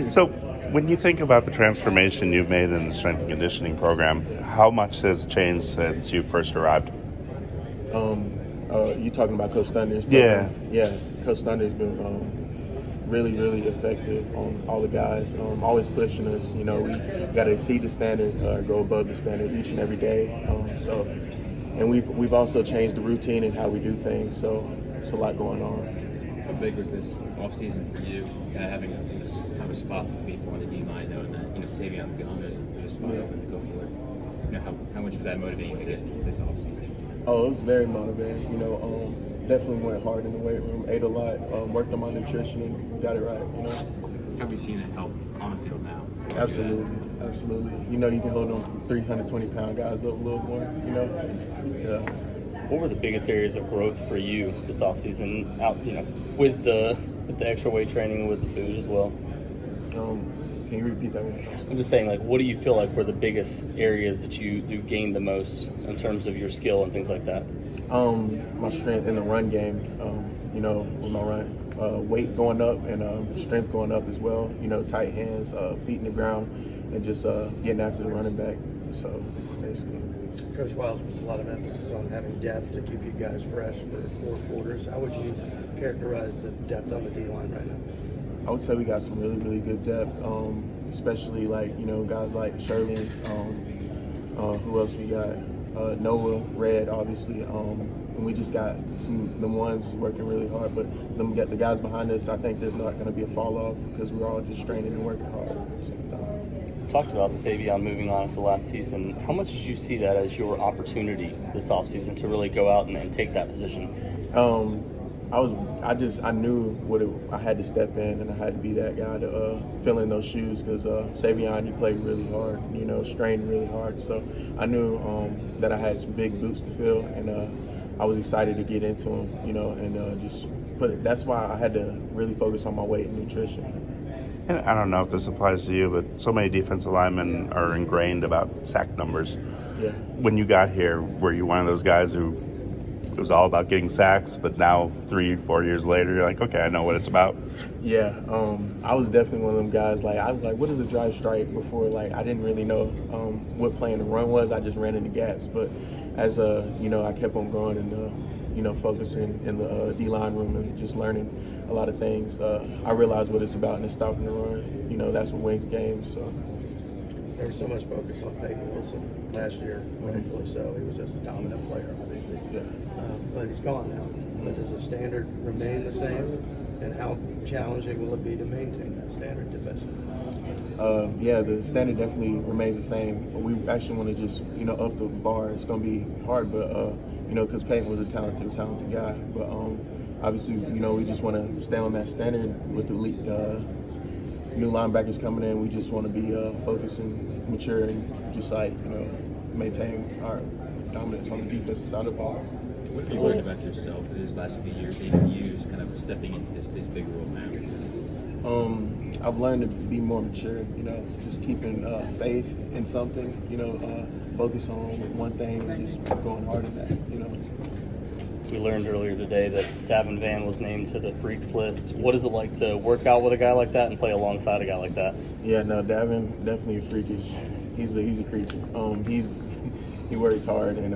So, when you think about the transformation you've made in the strength and conditioning program, how much has changed since you first arrived? You talking about Coach Thunder's Yeah. program? Yeah, Coach Thunder's been really, really effective on all the guys. Always pushing us. You know, we got to exceed the standard, go above the standard each and every day. And we've also changed the routine and how we do things. So it's a lot going on. How big was this off season for you? Kind of having this kind of a spot to be for on the D line, knowing that Savion's gone, there's a spot open to go for it. How much was that motivating to this off season? Oh, it was very motivating. Definitely went hard in the weight room, ate a lot, worked on my nutrition, and got it right. How have you seen it help on the field now? Absolutely. You can hold them 320-pound guys up a little more. Yeah. What were the biggest areas of growth for you this offseason out, with the extra weight training, with the food as well? Can you repeat that one? I'm just saying, what do you feel like were the biggest areas that you gained the most in terms of your skill and things like that? My strength in the run game, with my run, weight going up and strength going up as well. Tight hands, feet in the ground, and just getting after the running back. So basically. Coach Wiles puts a lot of emphasis on having depth to keep you guys fresh for 4 quarters. How would you characterize the depth on the D-line right now? I would say we got some really, really good depth, especially guys like Sherman. Who else we got? Noah, Red, obviously. And we just got the ones working really hard. But the guys behind us, I think there's not going to be a fall off because we're all just training and working hard at the same time. Talked about Savion moving on for last season. How much did you see that as your opportunity this offseason to really go out and take that position? I knew I had to step in, and I had to be that guy to fill in those shoes because Savion, he played really hard, strained really hard. So I knew that I had some big boots to fill, and I was excited to get into them, and just put it. That's why I had to really focus on my weight and nutrition. And I don't know if this applies to you, but so many defensive linemen are ingrained about sack numbers. Yeah. When you got here, were you one of those guys who it was all about getting sacks, but now 3-4 years later, you're like, okay, I know what it's about? Yeah, I was definitely one of them guys. I was like, what is a drive strike before? I didn't really know what playing the run was. I just ran into gaps. But as I kept on growing and focusing in the D-line room and just learning a lot of things, I realized what it's about, and it's stopping the run. That's what wins games. So. There was so much focus on Peyton Wilson last year, rightfully so. He was just a dominant player, obviously. Yeah. But he's gone now. But does the standard remain the same? And how challenging will it be to maintain that standard defensively? Yeah, the standard definitely remains the same. We actually want to just, up the bar. It's going to be hard, but, because Peyton was a talented guy. But obviously, we just want to stay on that standard with the new linebackers coming in. We just want to be focused and mature and just maintain our dominance on the defensive side of the ball. What have you learned about yourself in these last few years being used, kind of stepping into this big role now? I've learned to be more mature, just keeping faith in something, focus on one thing and just going hard in that, We learned earlier today that Davin Van was named to the Freaks list. What is it like to work out with a guy like that and play alongside a guy like that? Yeah, no, Davin definitely freakish. He's a creature. He works hard, and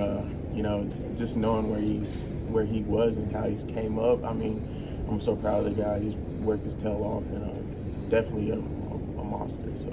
just knowing where he was and how he's came up. I mean, I'm so proud of the guy. He's worked his tail off, and definitely a monster. So.